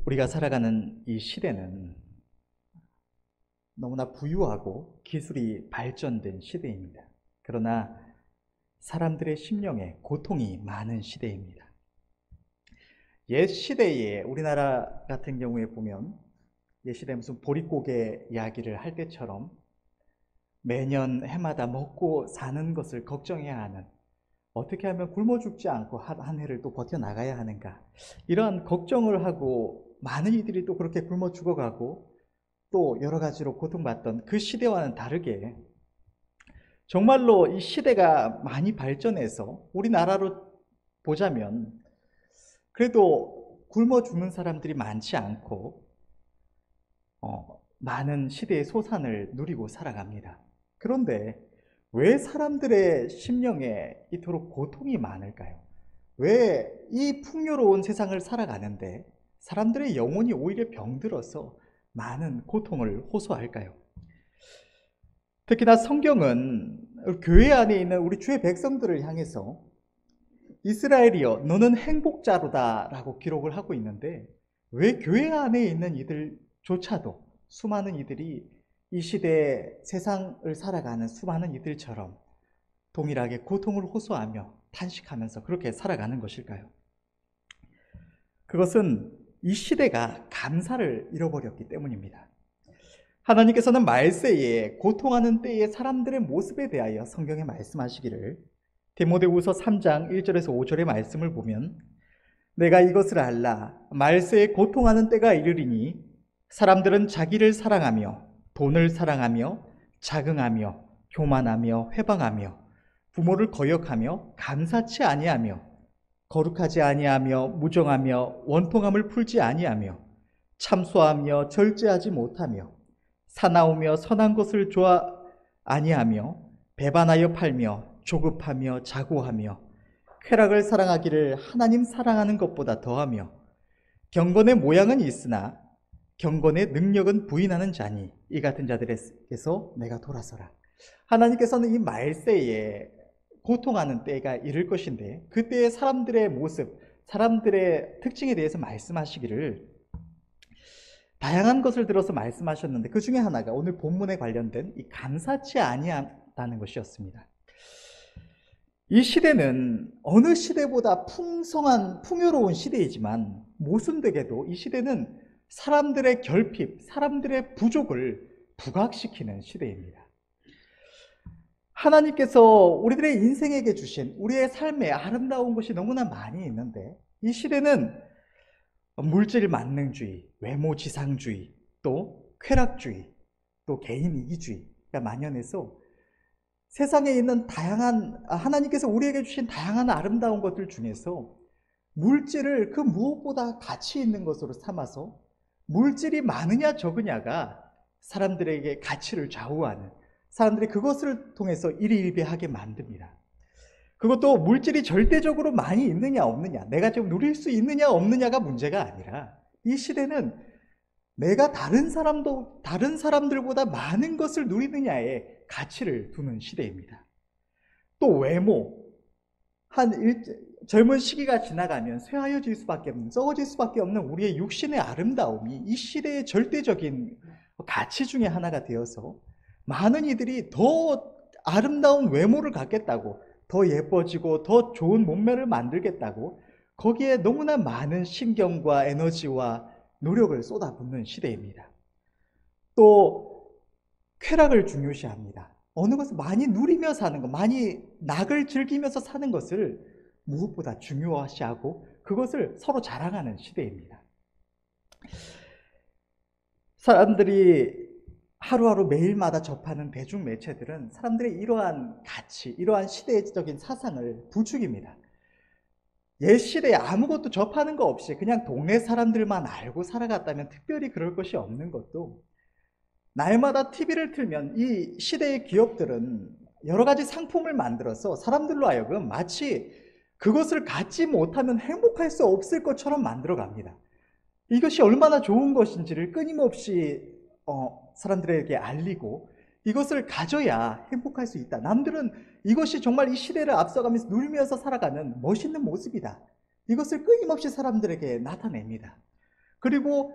우리가 살아가는 이 시대는 너무나 부유하고 기술이 발전된 시대입니다. 그러나 사람들의 심령에 고통이 많은 시대입니다. 옛 시대에 우리나라 같은 경우에 보면 옛 시대에 무슨 보릿고개 이야기를 할 때처럼 매년 해마다 먹고 사는 것을 걱정해야 하는, 어떻게 하면 굶어 죽지 않고 한 해를 또 버텨나가야 하는가, 이러한 걱정을 하고 많은 이들이 또 그렇게 굶어 죽어가고 또 여러 가지로 고통받던 그 시대와는 다르게 정말로 이 시대가 많이 발전해서 우리나라로 보자면 그래도 굶어 죽는 사람들이 많지 않고 많은 시대의 소산을 누리고 살아갑니다. 그런데 왜 사람들의 심령에 이토록 고통이 많을까요? 왜 이 풍요로운 세상을 살아가는데 사람들의 영혼이 오히려 병들어서 많은 고통을 호소할까요? 특히나 성경은 교회 안에 있는 우리 주의 백성들을 향해서 이스라엘이여 너는 행복자로다 라고 기록을 하고 있는데, 왜 교회 안에 있는 이들조차도 수많은 이들이 이 시대의 세상을 살아가는 수많은 이들처럼 동일하게 고통을 호소하며 탄식하면서 그렇게 살아가는 것일까요? 그것은 이 시대가 감사를 잃어버렸기 때문입니다. 하나님께서는 말세에 고통하는 때의 사람들의 모습에 대하여 성경에 말씀하시기를, 디모데후서 3장 1절에서 5절의 말씀을 보면 내가 이것을 알라 말세에 고통하는 때가 이르리니 사람들은 자기를 사랑하며 돈을 사랑하며 자긍하며 교만하며 회방하며 부모를 거역하며 감사치 아니하며 거룩하지 아니하며 무정하며 원통함을 풀지 아니하며 참소하며 절제하지 못하며 사나우며 선한 것을 좋아 아니하며 배반하여 팔며 조급하며 자고하며 쾌락을 사랑하기를 하나님 사랑하는 것보다 더하며 경건의 모양은 있으나 경건의 능력은 부인하는 자니 이 같은 자들에게서 내가 돌아서라. 하나님께서는 이 말세에 고통하는 때가 이를 것인데 그때의 사람들의 모습, 사람들의 특징에 대해서 말씀하시기를 다양한 것을 들어서 말씀하셨는데 그 중에 하나가 오늘 본문에 관련된 이 감사치 아니하다는 것이었습니다. 이 시대는 어느 시대보다 풍성한 풍요로운 시대이지만 모순되게도 이 시대는 사람들의 결핍, 사람들의 부족을 부각시키는 시대입니다. 하나님께서 우리들의 인생에게 주신 우리의 삶에 아름다운 것이 너무나 많이 있는데 이 시대는 물질 만능주의, 외모 지상주의, 또 쾌락주의, 또 개인 이기주의가 만연해서 세상에 있는 다양한 하나님께서 우리에게 주신 다양한 아름다운 것들 중에서 물질을 그 무엇보다 가치 있는 것으로 삼아서 물질이 많으냐 적으냐가 사람들에게 가치를 좌우하는, 사람들이 그것을 통해서 일희일비하게 만듭니다. 그것도 물질이 절대적으로 많이 있느냐 없느냐, 내가 지금 누릴 수 있느냐 없느냐가 문제가 아니라 이 시대는 내가 다른 사람들보다 많은 것을 누리느냐에 가치를 두는 시대입니다. 또 외모, 젊은 시기가 지나가면 쇠하여질 수밖에 없는, 썩어질 수밖에 없는 우리의 육신의 아름다움이 이 시대의 절대적인 가치 중에 하나가 되어서 많은 이들이 더 아름다운 외모를 갖겠다고, 더 예뻐지고 더 좋은 몸매를 만들겠다고 거기에 너무나 많은 신경과 에너지와 노력을 쏟아붓는 시대입니다. 또 쾌락을 중요시합니다. 어느 것을 많이 누리며 사는 것, 많이 낙을 즐기면서 사는 것을 무엇보다 중요시하고 그것을 서로 자랑하는 시대입니다. 사람들이 하루하루 매일마다 접하는 대중매체들은 사람들의 이러한 가치, 이러한 시대적인 사상을 부추깁니다. 옛 시대에 아무것도 접하는 거 없이 그냥 동네 사람들만 알고 살아갔다면 특별히 그럴 것이 없는 것도, 날마다 TV를 틀면 이 시대의 기업들은 여러 가지 상품을 만들어서 사람들로 하여금 마치 그것을 갖지 못하면 행복할 수 없을 것처럼 만들어 갑니다. 이것이 얼마나 좋은 것인지를 끊임없이 사람들에게 알리고 이것을 가져야 행복할 수 있다. 남들은 이것이 정말 이 시대를 앞서가면서 누리면서 살아가는 멋있는 모습이다. 이것을 끊임없이 사람들에게 나타냅니다. 그리고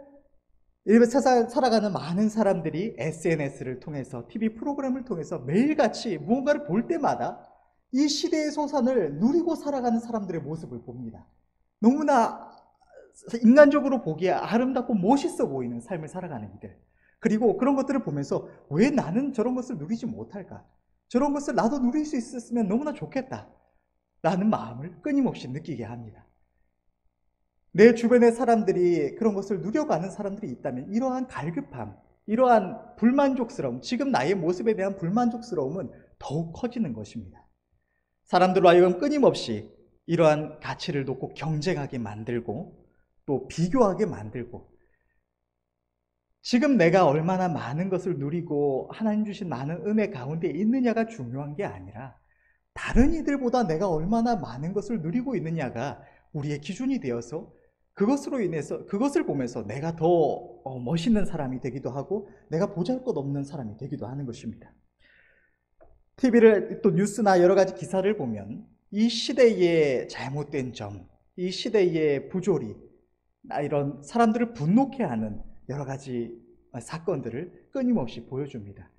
이 세상 살아가는 많은 사람들이 SNS를 통해서, TV 프로그램을 통해서 매일같이 무언가를 볼 때마다 이 시대의 소산을 누리고 살아가는 사람들의 모습을 봅니다. 너무나 인간적으로 보기에 아름답고 멋있어 보이는 삶을 살아가는 이들. 그리고 그런 것들을 보면서 왜 나는 저런 것을 누리지 못할까? 저런 것을 나도 누릴 수 있었으면 너무나 좋겠다 라는 마음을 끊임없이 느끼게 합니다. 내 주변의 사람들이 그런 것을 누려가는 사람들이 있다면 이러한 갈급함, 이러한 불만족스러움, 지금 나의 모습에 대한 불만족스러움은 더욱 커지는 것입니다. 사람들로 하여금 끊임없이 이러한 가치를 놓고 경쟁하게 만들고 또 비교하게 만들고, 지금 내가 얼마나 많은 것을 누리고 하나님 주신 많은 은혜 가운데 있느냐가 중요한 게 아니라 다른 이들보다 내가 얼마나 많은 것을 누리고 있느냐가 우리의 기준이 되어서 그것으로 인해서, 그것을 보면서 내가 더 멋있는 사람이 되기도 하고 내가 보잘것없는 사람이 되기도 하는 것입니다. TV를 또 뉴스나 여러 가지 기사를 보면 이 시대의 잘못된 점, 이 시대의 부조리, 이런 사람들을 분노케 하는 여러 가지 사건들을 끊임없이 보여줍니다.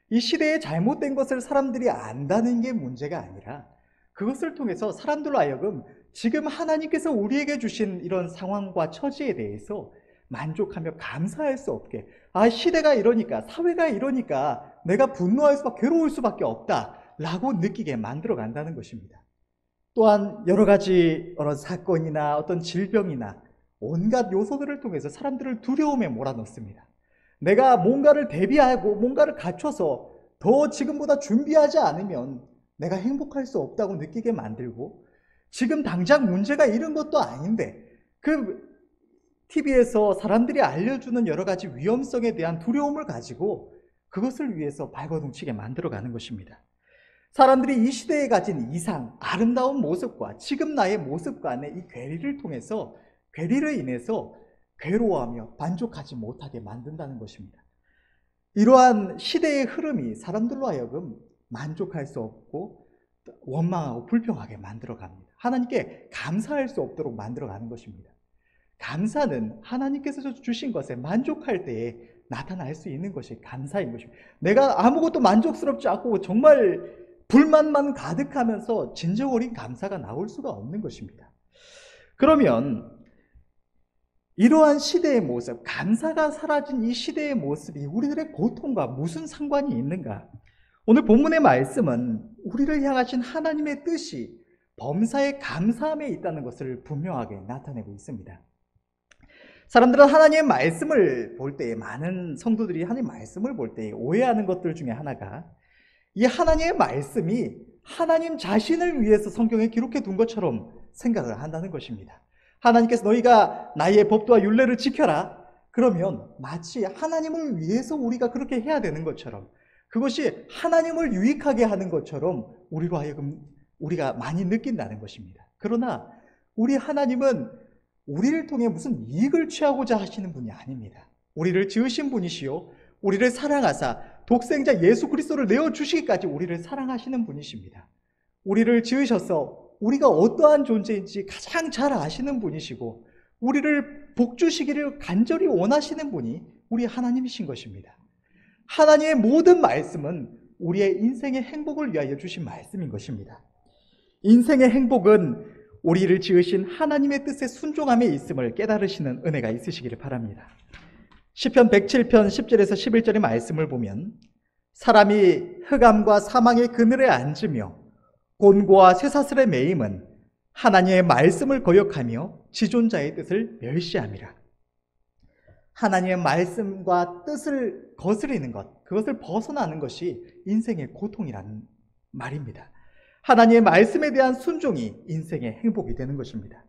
이 시대의 잘못된 것을 사람들이 안다는 게 문제가 아니라 그것을 통해서 사람들로 하여금 지금 하나님께서 우리에게 주신 이런 상황과 처지에 대해서 만족하며 감사할 수 없게, 시대가 이러니까, 사회가 이러니까 내가 분노할 수밖에, 괴로울 수밖에 없다라고 느끼게 만들어 간다는 것입니다. 또한 여러 가지 사건이나 어떤 질병이나 온갖 요소들을 통해서 사람들을 두려움에 몰아넣습니다. 내가 뭔가를 대비하고 뭔가를 갖춰서 더 지금보다 준비하지 않으면 내가 행복할 수 없다고 느끼게 만들고, 지금 당장 문제가 이런 것도 아닌데 그 TV에서 사람들이 알려주는 여러 가지 위험성에 대한 두려움을 가지고 그것을 위해서 발버둥치게 만들어가는 것입니다. 사람들이 이 시대에 가진 이상, 아름다운 모습과 지금 나의 모습 간의 이 괴리를 통해서, 괴리를 인해서 괴로워하며 만족하지 못하게 만든다는 것입니다. 이러한 시대의 흐름이 사람들로 하여금 만족할 수 없고 원망하고 불평하게 만들어갑니다. 하나님께 감사할 수 없도록 만들어가는 것입니다. 감사는 하나님께서 주신 것에 만족할 때에 나타날 수 있는 것이 감사인 것입니다. 내가 아무것도 만족스럽지 않고 정말 불만만 가득하면서 진정 어린 감사가 나올 수가 없는 것입니다. 그러면 이러한 시대의 모습, 감사가 사라진 이 시대의 모습이 우리들의 고통과 무슨 상관이 있는가? 오늘 본문의 말씀은 우리를 향하신 하나님의 뜻이 범사에 감사함에 있다는 것을 분명하게 나타내고 있습니다. 사람들은 하나님의 말씀을 볼 때, 많은 성도들이 하나님의 말씀을 볼 때 오해하는 것들 중에 하나가 이 하나님의 말씀이 하나님 자신을 위해서 성경에 기록해 둔 것처럼 생각을 한다는 것입니다. 하나님께서 너희가 나의 법도와 율례를 지켜라. 그러면 마치 하나님을 위해서 우리가 그렇게 해야 되는 것처럼, 그것이 하나님을 유익하게 하는 것처럼 우리로 하여금 우리가 많이 느낀다는 것입니다. 그러나 우리 하나님은 우리를 통해 무슨 이익을 취하고자 하시는 분이 아닙니다. 우리를 지으신 분이시요, 우리를 사랑하사 독생자 예수 그리스도를 내어주시기까지 우리를 사랑하시는 분이십니다. 우리를 지으셔서 우리가 어떠한 존재인지 가장 잘 아시는 분이시고 우리를 복주시기를 간절히 원하시는 분이 우리 하나님이신 것입니다. 하나님의 모든 말씀은 우리의 인생의 행복을 위하여 주신 말씀인 것입니다. 인생의 행복은 우리를 지으신 하나님의 뜻에 순종함에 있음을 깨달으시는 은혜가 있으시기를 바랍니다. 시편 107편 10절에서 11절의 말씀을 보면 사람이 흑암과 사망의 그늘에 앉으며 곤고와 쇠사슬의 매임은 하나님의 말씀을 거역하며 지존자의 뜻을 멸시함이라. 하나님의 말씀과 뜻을 거스르는 것, 그것을 벗어나는 것이 인생의 고통이라는 말입니다. 하나님의 말씀에 대한 순종이 인생의 행복이 되는 것입니다.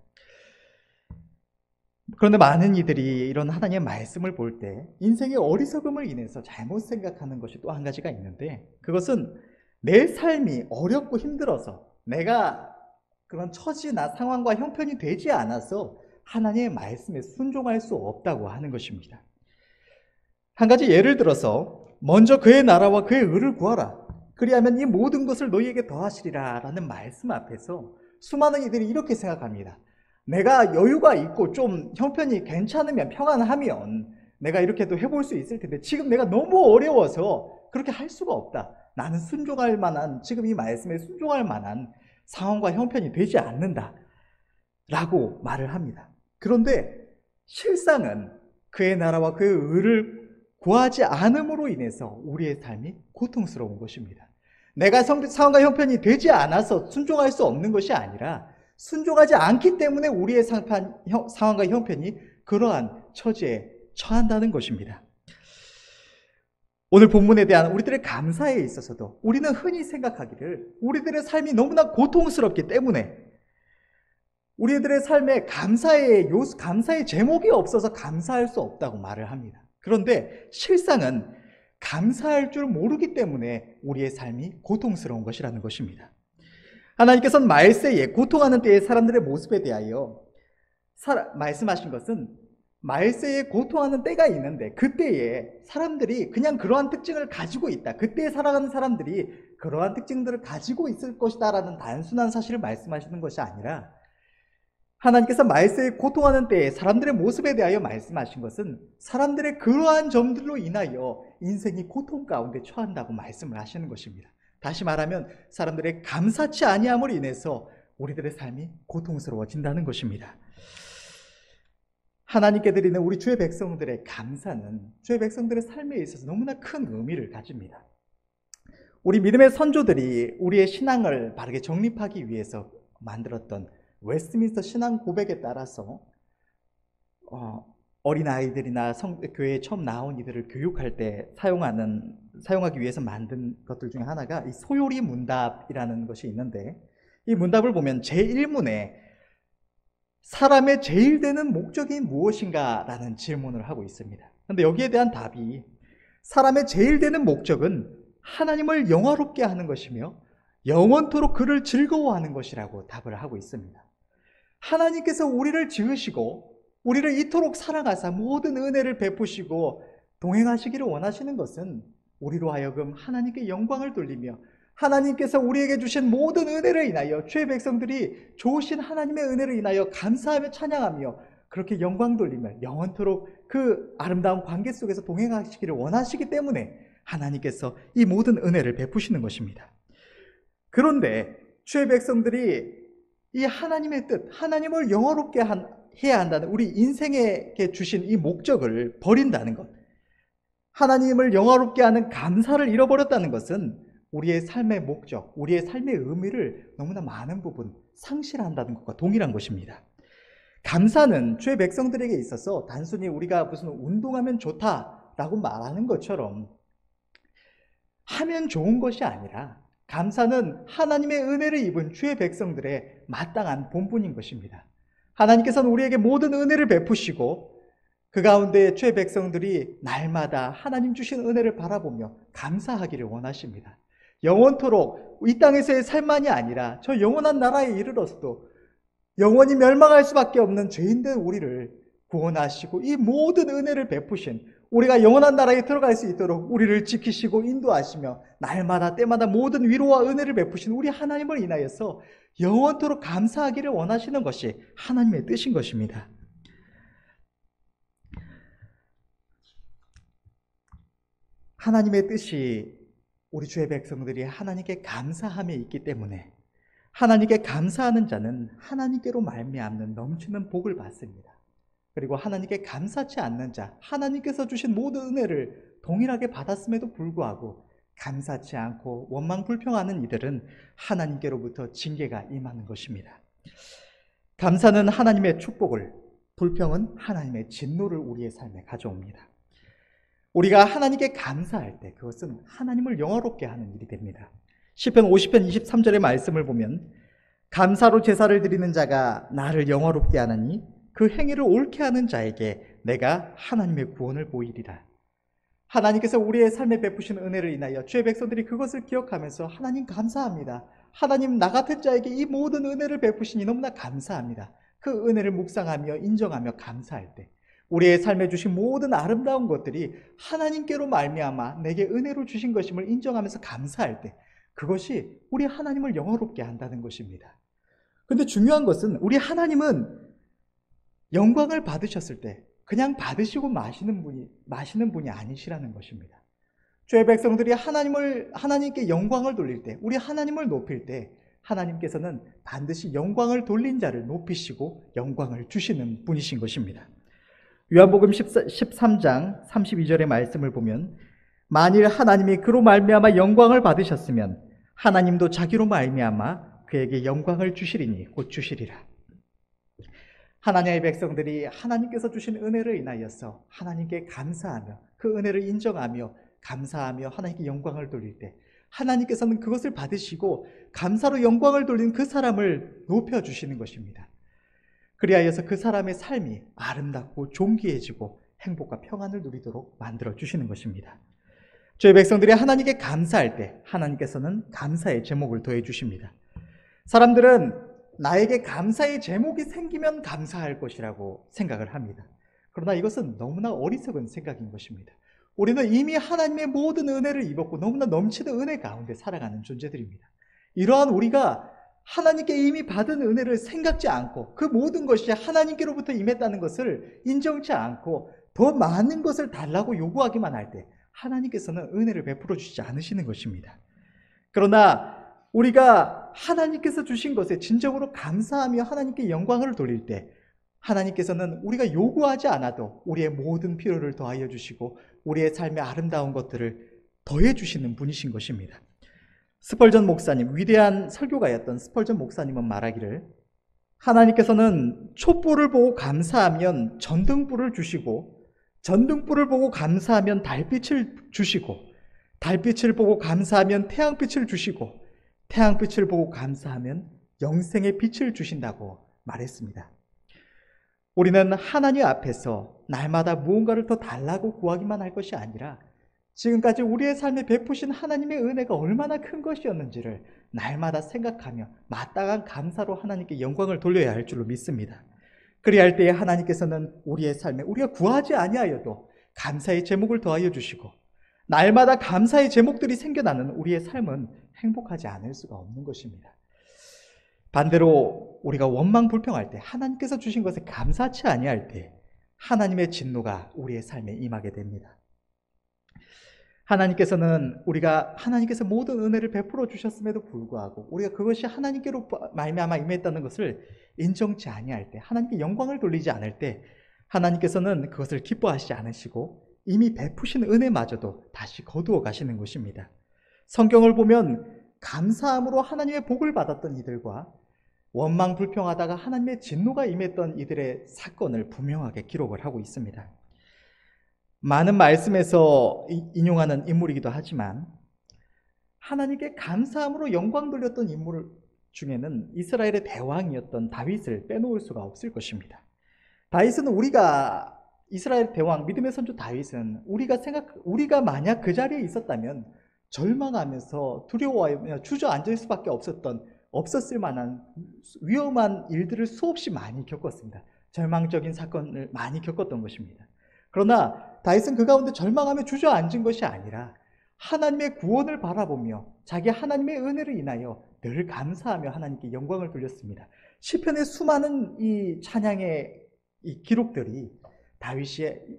그런데 많은 이들이 이런 하나님의 말씀을 볼 때 인생의 어리석음을 인해서 잘못 생각하는 것이 또 한 가지가 있는데, 그것은 내 삶이 어렵고 힘들어서 내가 그런 처지나 상황과 형편이 되지 않아서 하나님의 말씀에 순종할 수 없다고 하는 것입니다. 한 가지 예를 들어서 먼저 그의 나라와 그의 의를 구하라. 그리하면 이 모든 것을 너희에게 더하시리라 라는 말씀 앞에서 수많은 이들이 이렇게 생각합니다. 내가 여유가 있고 좀 형편이 괜찮으면, 평안하면 내가 이렇게도 해볼 수 있을 텐데 지금 내가 너무 어려워서 그렇게 할 수가 없다. 나는 순종할 만한, 지금 이 말씀에 순종할 만한 상황과 형편이 되지 않는다 라고 말을 합니다. 그런데 실상은 그의 나라와 그의 의를 구하지 않음으로 인해서 우리의 삶이 고통스러운 것입니다. 내가 상황과 형편이 되지 않아서 순종할 수 없는 것이 아니라 순종하지 않기 때문에 우리의 상황과 형편이 그러한 처지에 처한다는 것입니다. 오늘 본문에 대한 우리들의 감사에 있어서도 우리는 흔히 생각하기를 우리들의 삶이 너무나 고통스럽기 때문에 우리들의 삶에 감사의 제목이 없어서 감사할 수 없다고 말을 합니다. 그런데 실상은 감사할 줄 모르기 때문에 우리의 삶이 고통스러운 것이라는 것입니다. 하나님께서는 말세에 고통하는 때의 사람들의 모습에 대하여 말씀하신 것은 말세에 고통하는 때가 있는데 그때에 사람들이 그냥 그러한 특징을 가지고 있다, 그때에 살아가는 사람들이 그러한 특징들을 가지고 있을 것이다 라는 단순한 사실을 말씀하시는 것이 아니라 하나님께서 말세에 고통하는 때에 사람들의 모습에 대하여 말씀하신 것은 사람들의 그러한 점들로 인하여 인생이 고통 가운데 처한다고 말씀을 하시는 것입니다. 다시 말하면 사람들의 감사치 아니함으로 인해서 우리들의 삶이 고통스러워진다는 것입니다. 하나님께 드리는 우리 주의 백성들의 감사는 주의 백성들의 삶에 있어서 너무나 큰 의미를 가집니다. 우리 믿음의 선조들이 우리의 신앙을 바르게 정립하기 위해서 만들었던 웨스트민스터 신앙 고백에 따라서 어린아이들이나 교회에 처음 나온 이들을 교육할 때 사용하기 위해서 만든 것들 중에 하나가 이 소요리 문답이라는 것이 있는데, 이 문답을 보면 제1문에 사람의 제일 되는 목적이 무엇인가 라는 질문을 하고 있습니다. 그런데 여기에 대한 답이 사람의 제일 되는 목적은 하나님을 영화롭게 하는 것이며 영원토록 그를 즐거워하는 것이라고 답을 하고 있습니다. 하나님께서 우리를 지으시고 우리를 이토록 사랑하사 모든 은혜를 베푸시고 동행하시기를 원하시는 것은 우리로 하여금 하나님께 영광을 돌리며 하나님께서 우리에게 주신 모든 은혜를 인하여 주의 백성들이 좋으신 하나님의 은혜를 인하여 감사하며 찬양하며 그렇게 영광 돌리며 영원토록 그 아름다운 관계 속에서 동행하시기를 원하시기 때문에 하나님께서 이 모든 은혜를 베푸시는 것입니다. 그런데 주의 백성들이 이 하나님의 뜻, 하나님을 영화롭게 해야 한다는 우리 인생에게 주신 이 목적을 버린다는 것, 하나님을 영화롭게 하는 감사를 잃어버렸다는 것은 우리의 삶의 목적, 우리의 삶의 의미를 너무나 많은 부분 상실한다는 것과 동일한 것입니다. 감사는 주의 백성들에게 있어서 단순히 우리가 무슨 운동하면 좋다라고 말하는 것처럼 하면 좋은 것이 아니라 감사는 하나님의 은혜를 입은 주의 백성들의 마땅한 본분인 것입니다. 하나님께서는 우리에게 모든 은혜를 베푸시고 그 가운데 주의 백성들이 날마다 하나님 주신 은혜를 바라보며 감사하기를 원하십니다. 영원토록 이 땅에서의 삶만이 아니라 저 영원한 나라에 이르러서도 영원히 멸망할 수밖에 없는 죄인된 우리를 구원하시고 이 모든 은혜를 베푸신 우리가 영원한 나라에 들어갈 수 있도록 우리를 지키시고 인도하시며 날마다 때마다 모든 위로와 은혜를 베푸신 우리 하나님을 인하여서 영원토록 감사하기를 원하시는 것이 하나님의 뜻인 것입니다. 하나님의 뜻이 우리 주의 백성들이 하나님께 감사함에 있기 때문에 하나님께 감사하는 자는 하나님께로 말미암는 넘치는 복을 받습니다. 그리고 하나님께 감사치 않는 자, 하나님께서 주신 모든 은혜를 동일하게 받았음에도 불구하고 감사치 않고 원망불평하는 이들은 하나님께로부터 징계가 임하는 것입니다. 감사는 하나님의 축복을, 불평은 하나님의 진노를 우리의 삶에 가져옵니다. 우리가 하나님께 감사할 때 그것은 하나님을 영화롭게 하는 일이 됩니다. 시편 50편 23절의 말씀을 보면 감사로 제사를 드리는 자가 나를 영화롭게 하나니 그 행위를 옳게 하는 자에게 내가 하나님의 구원을 보이리라. 하나님께서 우리의 삶에 베푸신 은혜를 인하여 주의 백성들이 그것을 기억하면서 하나님 감사합니다. 하나님 나 같은 자에게 이 모든 은혜를 베푸시니 너무나 감사합니다. 그 은혜를 묵상하며 인정하며 감사할 때 우리의 삶에 주신 모든 아름다운 것들이 하나님께로 말미암아 내게 은혜로 주신 것임을 인정하면서 감사할 때 그것이 우리 하나님을 영화롭게 한다는 것입니다. 그런데 중요한 것은 우리 하나님은 영광을 받으셨을 때 그냥 받으시고 마시는 분이 아니시라는 것입니다. 주의 백성들이 하나님께 영광을 돌릴 때, 우리 하나님을 높일 때 하나님께서는 반드시 영광을 돌린 자를 높이시고 영광을 주시는 분이신 것입니다. 요한복음 13장 32절의 말씀을 보면 만일 하나님이 그로 말미암아 영광을 받으셨으면 하나님도 자기로 말미암아 그에게 영광을 주시리니 곧 주시리라. 하나님의 백성들이 하나님께서 주신 은혜를 인하여서 하나님께 감사하며 그 은혜를 인정하며 감사하며 하나님께 영광을 돌릴 때 하나님께서는 그것을 받으시고 감사로 영광을 돌린 그 사람을 높여주시는 것입니다. 그리하여서 그 사람의 삶이 아름답고 존귀해지고 행복과 평안을 누리도록 만들어주시는 것입니다. 저희 백성들이 하나님께 감사할 때 하나님께서는 감사의 제목을 더해 주십니다. 사람들은 나에게 감사의 제목이 생기면 감사할 것이라고 생각을 합니다. 그러나 이것은 너무나 어리석은 생각인 것입니다. 우리는 이미 하나님의 모든 은혜를 입었고 너무나 넘치는 은혜 가운데 살아가는 존재들입니다. 이러한 우리가 하나님께 이미 받은 은혜를 생각지 않고 그 모든 것이 하나님께로부터 임했다는 것을 인정치 않고 더 많은 것을 달라고 요구하기만 할 때 하나님께서는 은혜를 베풀어 주시지 않으시는 것입니다. 그러나 우리가 하나님께서 주신 것에 진정으로 감사하며 하나님께 영광을 돌릴 때 하나님께서는 우리가 요구하지 않아도 우리의 모든 필요를 더하여 주시고 우리의 삶의 아름다운 것들을 더해 주시는 분이신 것입니다. 스펄전 목사님, 위대한 설교가였던 스펄전 목사님은 말하기를 하나님께서는 촛불을 보고 감사하면 전등불을 주시고 전등불을 보고 감사하면 달빛을 주시고 달빛을 보고 감사하면 태양빛을 주시고 태양빛을 보고 감사하면 영생의 빛을 주신다고 말했습니다. 우리는 하나님 앞에서 날마다 무언가를 더 달라고 구하기만 할 것이 아니라 지금까지 우리의 삶에 베푸신 하나님의 은혜가 얼마나 큰 것이었는지를 날마다 생각하며 마땅한 감사로 하나님께 영광을 돌려야 할 줄로 믿습니다. 그리할 때에 하나님께서는 우리의 삶에 우리가 구하지 아니하여도 감사의 제목을 더하여 주시고 날마다 감사의 제목들이 생겨나는 우리의 삶은 행복하지 않을 수가 없는 것입니다. 반대로 우리가 원망 불평할 때 하나님께서 주신 것에 감사치 아니할 때 하나님의 진노가 우리의 삶에 임하게 됩니다. 하나님께서 모든 은혜를 베풀어 주셨음에도 불구하고 우리가 그것이 하나님께로 말미암아 임했다는 것을 인정치 아니할 때 하나님께 영광을 돌리지 않을 때 하나님께서는 그것을 기뻐하시지 않으시고 이미 베푸신 은혜마저도 다시 거두어 가시는 것입니다. 성경을 보면 감사함으로 하나님의 복을 받았던 이들과 원망 불평하다가 하나님의 진노가 임했던 이들의 사건을 분명하게 기록을 하고 있습니다. 많은 말씀에서 인용하는 인물이기도 하지만 하나님께 감사함으로 영광 돌렸던 인물 중에는 이스라엘의 대왕이었던 다윗을 빼놓을 수가 없을 것입니다. 다윗은 이스라엘 대왕 믿음의 선조 다윗은 우리가 만약 그 자리에 있었다면 절망하면서 두려워하며 주저앉을 수밖에 없었을 만한 위험한 일들을 수없이 많이 겪었습니다. 절망적인 사건을 많이 겪었던 것입니다. 그러나 다윗은 그 가운데 절망하며 주저앉은 것이 아니라 하나님의 구원을 바라보며 자기 하나님의 은혜를 인하여 늘 감사하며 하나님께 영광을 돌렸습니다. 시편의 수많은 이 찬양의 이 기록들이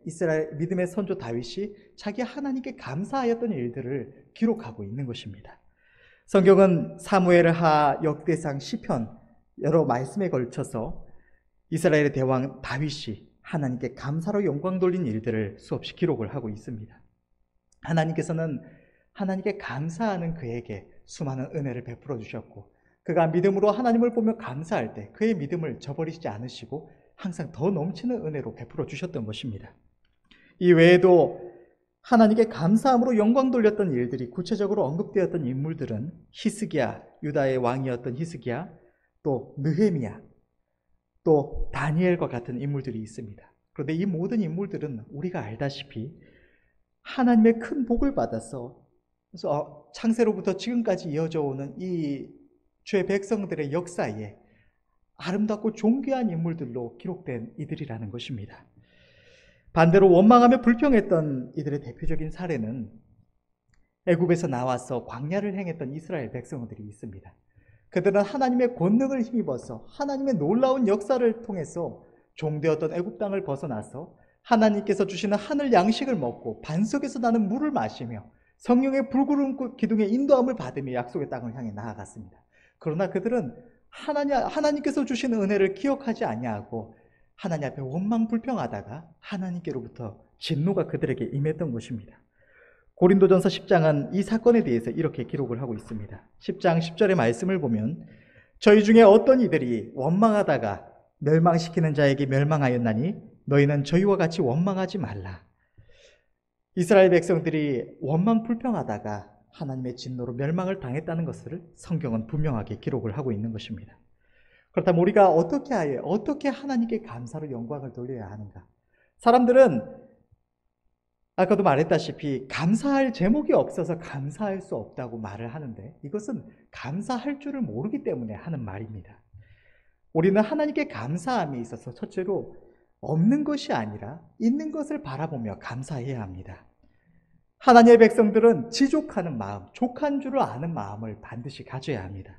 이스라엘 믿음의 선조 다윗이 자기 하나님께 감사하였던 일들을 기록하고 있는 것입니다. 성경은 사무엘하, 역대상, 시편 여러 말씀에 걸쳐서 이스라엘의 대왕 다윗이 하나님께 감사로 영광 돌린 일들을 수없이 기록을 하고 있습니다. 하나님께서는 하나님께 감사하는 그에게 수많은 은혜를 베풀어 주셨고 그가 믿음으로 하나님을 보며 감사할 때 그의 믿음을 저버리지 않으시고 항상 더 넘치는 은혜로 베풀어 주셨던 것입니다. 이 외에도 하나님께 감사함으로 영광 돌렸던 일들이 구체적으로 언급되었던 인물들은 히스기야, 유다의 왕이었던 히스기야, 또 느헤미야, 또 다니엘과 같은 인물들이 있습니다. 그런데 이 모든 인물들은 우리가 알다시피 하나님의 큰 복을 받아서 창세로부터 지금까지 이어져 오는 이 주의 백성들의 역사에 아름답고 존귀한 인물들로 기록된 이들이라는 것입니다. 반대로 원망하며 불평했던 이들의 대표적인 사례는 애굽에서 나와서 광야를 행했던 이스라엘 백성들이 있습니다. 그들은 하나님의 권능을 힘입어서 하나님의 놀라운 역사를 통해서 종되었던 애굽 땅을 벗어나서 하나님께서 주시는 하늘 양식을 먹고 반석에서 나는 물을 마시며 성령의 불구름 기둥의 인도함을 받으며 약속의 땅을 향해 나아갔습니다. 그러나 그들은 하나님께서 주시는 은혜를 기억하지 아니하고 하나님 앞에 원망불평하다가 하나님께로부터 진노가 그들에게 임했던 것입니다. 고린도전서 10장은 이 사건에 대해서 이렇게 기록을 하고 있습니다. 10장 10절의 말씀을 보면 저희 중에 어떤 이들이 원망하다가 멸망시키는 자에게 멸망하였나니 너희는 저희와 같이 원망하지 말라. 이스라엘 백성들이 원망불평하다가 하나님의 진노로 멸망을 당했다는 것을 성경은 분명하게 기록을 하고 있는 것입니다. 그렇다면 우리가 어떻게 하나님께 감사로 영광을 돌려야 하는가? 사람들은 아까도 말했다시피 감사할 제목이 없어서 감사할 수 없다고 말을 하는데 이것은 감사할 줄을 모르기 때문에 하는 말입니다. 우리는 하나님께 감사함에 있어서 첫째로 없는 것이 아니라 있는 것을 바라보며 감사해야 합니다. 하나님의 백성들은 지족하는 마음, 족한 줄을 아는 마음을 반드시 가져야 합니다.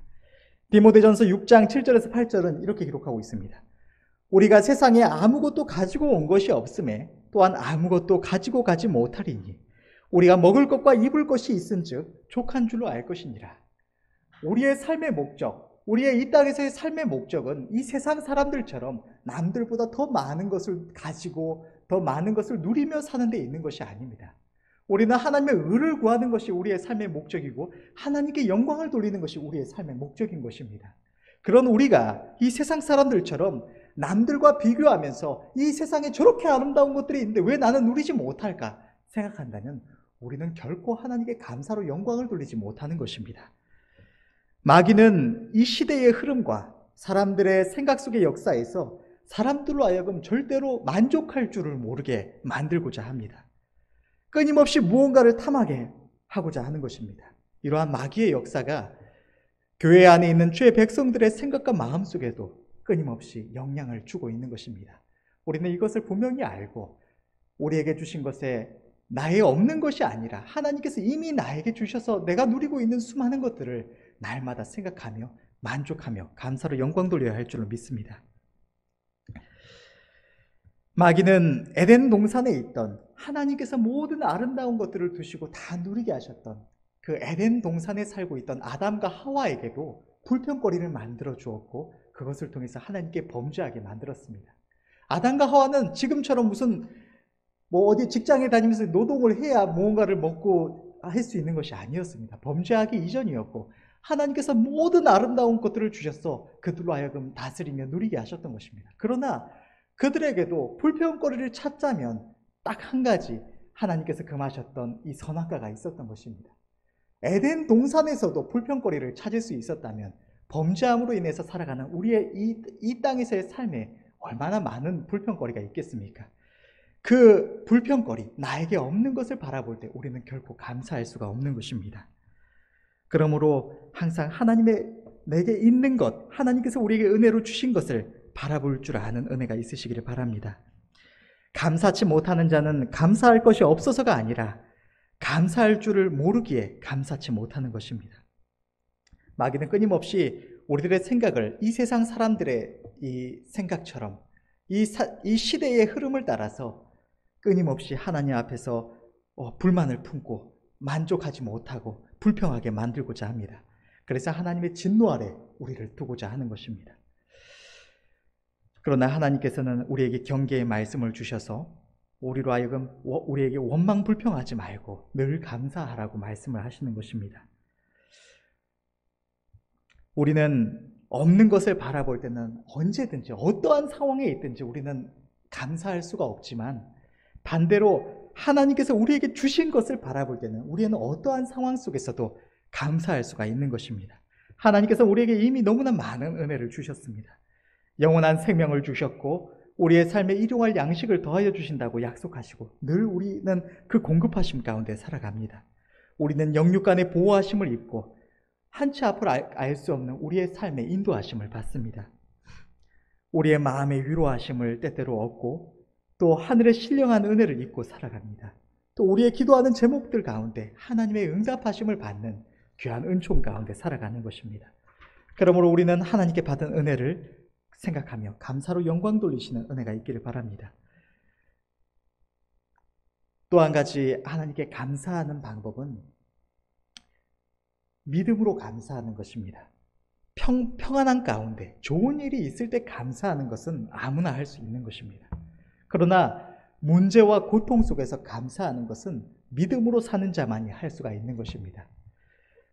디모데전서 6장 7절에서 8절은 이렇게 기록하고 있습니다. 우리가 세상에 아무것도 가지고 온 것이 없음에 또한 아무것도 가지고 가지 못하리니 우리가 먹을 것과 입을 것이 있은즉 족한 줄로 알 것이니라. 우리의 삶의 목적, 우리의 이 땅에서의 삶의 목적은 이 세상 사람들처럼 남들보다 더 많은 것을 가지고 더 많은 것을 누리며 사는 데 있는 것이 아닙니다. 우리는 하나님의 의를 구하는 것이 우리의 삶의 목적이고 하나님께 영광을 돌리는 것이 우리의 삶의 목적인 것입니다. 그런 우리가 이 세상 사람들처럼 남들과 비교하면서 이 세상에 저렇게 아름다운 것들이 있는데 왜 나는 누리지 못할까 생각한다면 우리는 결코 하나님께 감사로 영광을 돌리지 못하는 것입니다. 마귀는 이 시대의 흐름과 사람들의 생각 속의 역사에서 사람들로 하여금 절대로 만족할 줄을 모르게 만들고자 합니다. 끊임없이 무언가를 탐하게 하고자 하는 것입니다. 이러한 마귀의 역사가 교회 안에 있는 주의 백성들의 생각과 마음 속에도 끊임없이 영향을 주고 있는 것입니다. 우리는 이것을 분명히 알고 우리에게 주신 것에 나의 없는 것이 아니라 하나님께서 이미 나에게 주셔서 내가 누리고 있는 수많은 것들을 날마다 생각하며 만족하며 감사로 영광 돌려야 할 줄로 믿습니다. 마귀는 에덴 동산에 있던 하나님께서 모든 아름다운 것들을 두시고 다 누리게 하셨던 그 에덴 동산에 살고 있던 아담과 하와에게도 불평거리를 만들어 주었고 그것을 통해서 하나님께 범죄하게 만들었습니다. 아담과 하와는 지금처럼 무슨 어디 직장에 다니면서 노동을 해야 무언가를 먹고 할 수 있는 것이 아니었습니다. 범죄하기 이전이었고 하나님께서 모든 아름다운 것들을 주셔서 그들로 하여금 다스리며 누리게 하셨던 것입니다. 그러나 그들에게도 불평거리를 찾자면 딱 한 가지 하나님께서 금하셨던 이 선악과가 있었던 것입니다. 에덴 동산에서도 불평거리를 찾을 수 있었다면 범죄함으로 인해서 살아가는 우리의 이 땅에서의 삶에 얼마나 많은 불평거리가 있겠습니까? 그 불평거리, 나에게 없는 것을 바라볼 때 우리는 결코 감사할 수가 없는 것입니다. 그러므로 항상 하나님의 내게 있는 것, 하나님께서 우리에게 은혜로 주신 것을 바라볼 줄 아는 은혜가 있으시기를 바랍니다. 감사치 못하는 자는 감사할 것이 없어서가 아니라 감사할 줄을 모르기에 감사치 못하는 것입니다. 마귀는 끊임없이 우리들의 생각을 이 세상 사람들의 이 생각처럼 이 시대의 흐름을 따라서 끊임없이 하나님 앞에서 불만을 품고 만족하지 못하고 불평하게 만들고자 합니다. 그래서 하나님의 진노 아래 우리를 두고자 하는 것입니다. 그러나 하나님께서는 우리에게 경계의 말씀을 주셔서 우리로 하여금 우리에게 원망 불평하지 말고 늘 감사하라고 말씀을 하시는 것입니다. 우리는 없는 것을 바라볼 때는 언제든지 어떠한 상황에 있든지 우리는 감사할 수가 없지만 반대로 하나님께서 우리에게 주신 것을 바라볼 때는 우리는 어떠한 상황 속에서도 감사할 수가 있는 것입니다. 하나님께서 우리에게 이미 너무나 많은 은혜를 주셨습니다. 영원한 생명을 주셨고 우리의 삶에 일용할 양식을 더하여 주신다고 약속하시고 늘 우리는 그 공급하심 가운데 살아갑니다. 우리는 영육간의 보호하심을 입고 한치 앞을 알 수 없는 우리의 삶에 인도하심을 받습니다. 우리의 마음의 위로하심을 때때로 얻고 또 하늘의 신령한 은혜를 입고 살아갑니다. 또 우리의 기도하는 제목들 가운데 하나님의 응답하심을 받는 귀한 은총 가운데 살아가는 것입니다. 그러므로 우리는 하나님께 받은 은혜를 생각하며 감사로 영광 돌리시는 은혜가 있기를 바랍니다. 또 한 가지 하나님께 감사하는 방법은 믿음으로 감사하는 것입니다. 평안한 가운데 좋은 일이 있을 때 감사하는 것은 아무나 할 수 있는 것입니다. 그러나 문제와 고통 속에서 감사하는 것은 믿음으로 사는 자만이 할 수가 있는 것입니다.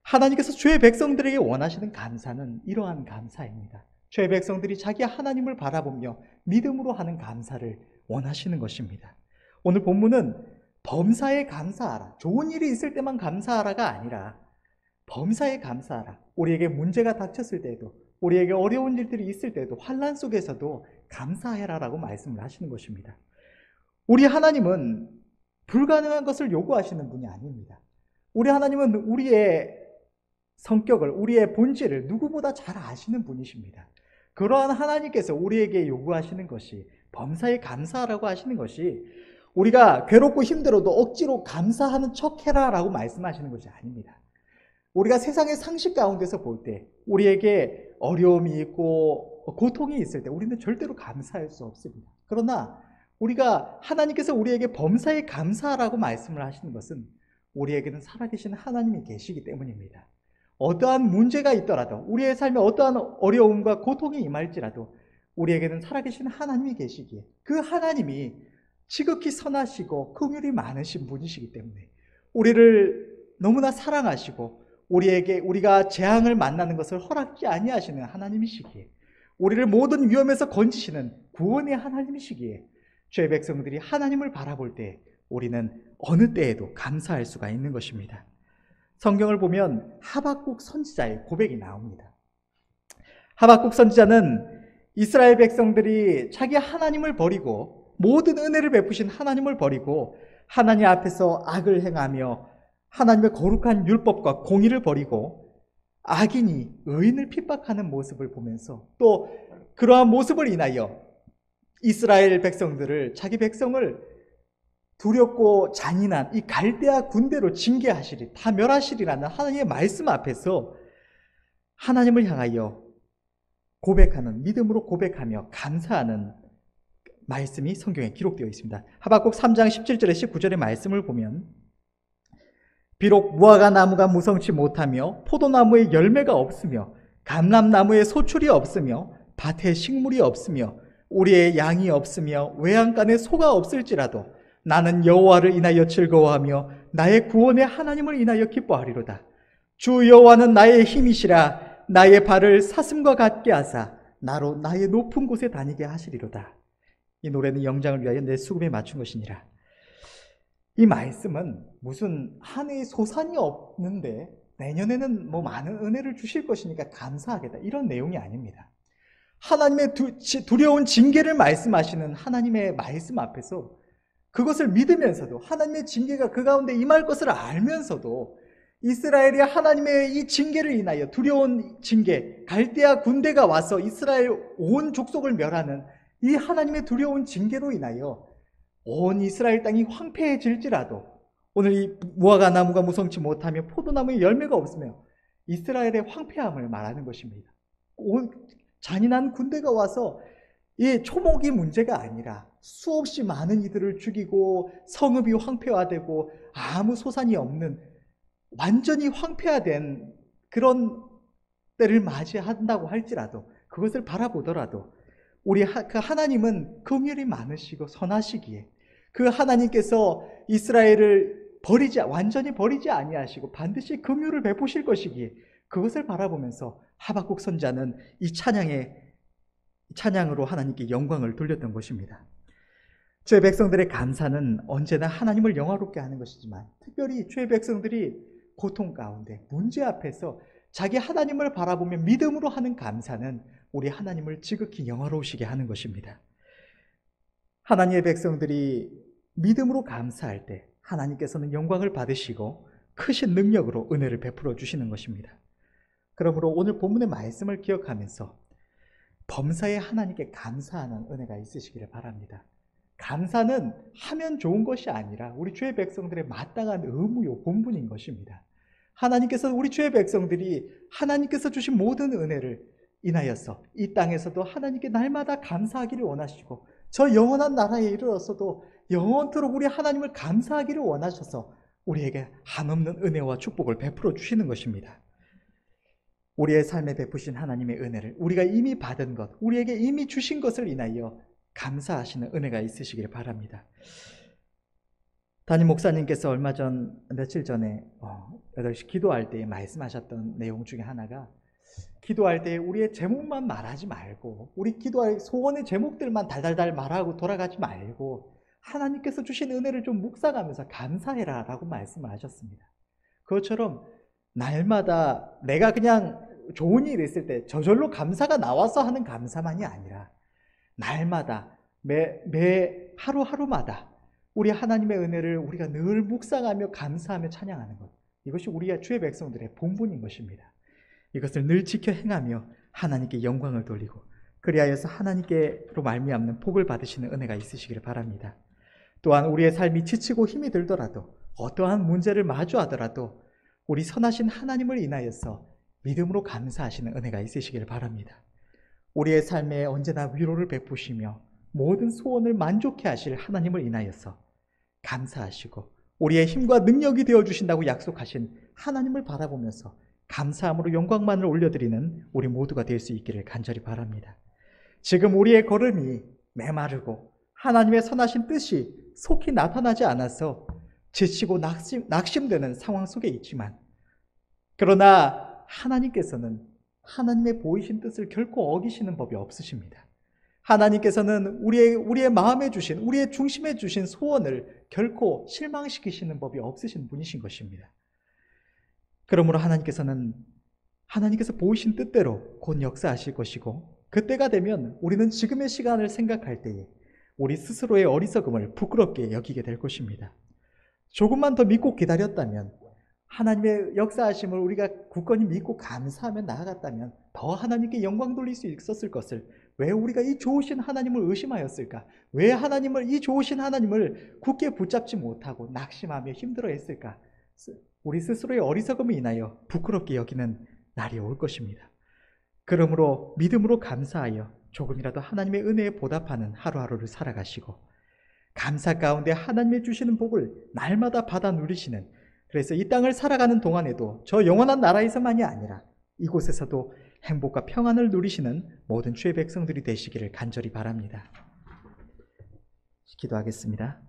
하나님께서 주의 백성들에게 원하시는 감사는 이러한 감사입니다. 주의 백성들이 자기 하나님을 바라보며 믿음으로 하는 감사를 원하시는 것입니다. 오늘 본문은 범사에 감사하라, 좋은 일이 있을 때만 감사하라가 아니라 범사에 감사하라, 우리에게 문제가 닥쳤을 때에도, 우리에게 어려운 일들이 있을 때에도, 환난 속에서도 감사해라라고 말씀을 하시는 것입니다. 우리 하나님은 불가능한 것을 요구하시는 분이 아닙니다. 우리 하나님은 우리의 성격을, 우리의 본질을 누구보다 잘 아시는 분이십니다. 그러한 하나님께서 우리에게 요구하시는 것이, 범사에 감사하라고 하시는 것이 우리가 괴롭고 힘들어도 억지로 감사하는 척해라 라고 말씀하시는 것이 아닙니다. 우리가 세상의 상식 가운데서 볼 때 우리에게 어려움이 있고 고통이 있을 때 우리는 절대로 감사할 수 없습니다. 그러나 우리가, 하나님께서 우리에게 범사에 감사하라고 말씀을 하시는 것은 우리에게는 살아계신 하나님이 계시기 때문입니다. 어떠한 문제가 있더라도, 우리의 삶에 어떠한 어려움과 고통이 임할지라도 우리에게는 살아계신 하나님이 계시기에, 그 하나님이 지극히 선하시고 긍휼이 많으신 분이시기 때문에 우리를 너무나 사랑하시고 우리가 재앙을 만나는 것을 허락지 아니하시는 하나님이시기에, 우리를 모든 위험에서 건지시는 구원의 하나님이시기에 주의 백성들이 하나님을 바라볼 때 우리는 어느 때에도 감사할 수가 있는 것입니다. 성경을 보면 하박국 선지자의 고백이 나옵니다. 하박국 선지자는 이스라엘 백성들이 자기 하나님을 버리고, 모든 은혜를 베푸신 하나님을 버리고 하나님 앞에서 악을 행하며 하나님의 거룩한 율법과 공의를 버리고 악인이 의인을 핍박하는 모습을 보면서, 또 그러한 모습을 인하여 이스라엘 백성들을, 자기 백성을 두렵고 잔인한 이 갈대아 군대로 징계하시리, 다 멸하시리라는 하나님의 말씀 앞에서 하나님을 향하여 고백하는, 믿음으로 고백하며 감사하는 말씀이 성경에 기록되어 있습니다. 하박국 3장 17절에 19절의 말씀을 보면, 비록 무화과 나무가 무성치 못하며 포도나무에 열매가 없으며 감람나무에 소출이 없으며 밭에 식물이 없으며 우리의 양이 없으며 외양간에 소가 없을지라도 나는 여호와를 인하여 즐거워하며 나의 구원의 하나님을 인하여 기뻐하리로다. 주 여호와는 나의 힘이시라. 나의 발을 사슴과 같게 하사 나로 나의 높은 곳에 다니게 하시리로다. 이 노래는 영장을 위하여 내 수금에 맞춘 것이니라. 이 말씀은 무슨 한 해의 소산이 없는데 내년에는 많은 은혜를 주실 것이니까 감사하겠다, 이런 내용이 아닙니다. 하나님의 두려운 징계를 말씀하시는 하나님의 말씀 앞에서 그것을 믿으면서도, 하나님의 징계가 그 가운데 임할 것을 알면서도 이스라엘이 하나님의 이 징계를 인하여, 두려운 징계, 갈대아 군대가 와서 이스라엘 온 족속을 멸하는 이 하나님의 두려운 징계로 인하여 온 이스라엘 땅이 황폐해질지라도, 오늘 이 무화과 나무가 무성치 못하며 포도나무에 열매가 없으며 이스라엘의 황폐함을 말하는 것입니다. 온 잔인한 군대가 와서, 이 초목이 문제가 아니라 수없이 많은 이들을 죽이고 성읍이 황폐화되고 아무 소산이 없는 완전히 황폐화된 그런 때를 맞이한다고 할지라도, 그것을 바라보더라도 우리 그 하나님은 긍휼이 많으시고 선하시기에 그 하나님께서 이스라엘을 완전히 버리지 아니하시고 반드시 긍휼을 베푸실 것이기에 그것을 바라보면서 하박국 선지자는 이 찬양으로 하나님께 영광을 돌렸던 것입니다. 주의 백성들의 감사는 언제나 하나님을 영화롭게 하는 것이지만, 특별히 주의 백성들이 고통 가운데, 문제 앞에서 자기 하나님을 바라보며 믿음으로 하는 감사는 우리 하나님을 지극히 영화로우시게 하는 것입니다. 하나님의 백성들이 믿음으로 감사할 때 하나님께서는 영광을 받으시고 크신 능력으로 은혜를 베풀어 주시는 것입니다. 그러므로 오늘 본문의 말씀을 기억하면서 범사에 하나님께 감사하는 은혜가 있으시기를 바랍니다. 감사는 하면 좋은 것이 아니라 우리 주의 백성들의 마땅한 의무요 본분인 것입니다. 하나님께서 우리 주의 백성들이 하나님께서 주신 모든 은혜를 인하여서 이 땅에서도 하나님께 날마다 감사하기를 원하시고 저 영원한 나라에 이르러서도 영원토록 우리 하나님을 감사하기를 원하셔서 우리에게 한없는 은혜와 축복을 베풀어 주시는 것입니다. 우리의 삶에 베푸신 하나님의 은혜를 우리가 이미 받은 것, 우리에게 이미 주신 것을 인하여 감사하시는 은혜가 있으시길 바랍니다. 담임 목사님께서 며칠 전에 8시 기도할 때 말씀하셨던 내용 중에 하나가, 기도할 때 우리의 제목만 말하지 말고, 우리 기도할 소원의 제목들만 달달달 말하고 돌아가지 말고 하나님께서 주신 은혜를 좀 묵상하면서 감사해라 라고 말씀을 하셨습니다. 그것처럼 날마다 내가 그냥 좋은 일이 있을 때 저절로 감사가 나와서 하는 감사만이 아니라 날마다 매 하루하루마다 우리 하나님의 은혜를 우리가 늘 묵상하며 감사하며 찬양하는 것, 이것이 우리의 주의 백성들의 본분인 것입니다. 이것을 늘 지켜 행하며 하나님께 영광을 돌리고 그리하여서 하나님께로 말미암는 복을 받으시는 은혜가 있으시기를 바랍니다. 또한 우리의 삶이 지치고 힘이 들더라도 어떠한 문제를 마주하더라도 우리 선하신 하나님을 인하여서 믿음으로 감사하시는 은혜가 있으시기를 바랍니다. 우리의 삶에 언제나 위로를 베푸시며 모든 소원을 만족해 하실 하나님을 인하여서 감사하시고 우리의 힘과 능력이 되어주신다고 약속하신 하나님을 바라보면서 감사함으로 영광만을 올려드리는 우리 모두가 될 수 있기를 간절히 바랍니다. 지금 우리의 걸음이 메마르고 하나님의 선하신 뜻이 속히 나타나지 않아서 지치고 낙심되는 상황 속에 있지만, 그러나 하나님께서는 하나님의 보이신 뜻을 결코 어기시는 법이 없으십니다. 하나님께서는 우리의 마음에 주신, 우리의 중심에 주신 소원을 결코 실망시키시는 법이 없으신 분이신 것입니다. 그러므로 하나님께서 보이신 뜻대로 곧 역사하실 것이고, 그때가 되면 우리는 지금의 시간을 생각할 때에 우리 스스로의 어리석음을 부끄럽게 여기게 될 것입니다. 조금만 더 믿고 기다렸다면, 하나님의 역사하심을 우리가 굳건히 믿고 감사하며 나아갔다면 더 하나님께 영광 돌릴 수 있었을 것을 왜 우리가 이 좋으신 하나님을 의심하였을까? 왜 이 좋으신 하나님을 굳게 붙잡지 못하고 낙심하며 힘들어했을까? 우리 스스로의 어리석음을 인하여 부끄럽게 여기는 날이 올 것입니다. 그러므로 믿음으로 감사하여 조금이라도 하나님의 은혜에 보답하는 하루하루를 살아가시고, 감사 가운데 하나님의 주시는 복을 날마다 받아 누리시는, 그래서 이 땅을 살아가는 동안에도 저 영원한 나라에서만이 아니라 이곳에서도 행복과 평안을 누리시는 모든 주의 백성들이 되시기를 간절히 바랍니다. 기도하겠습니다.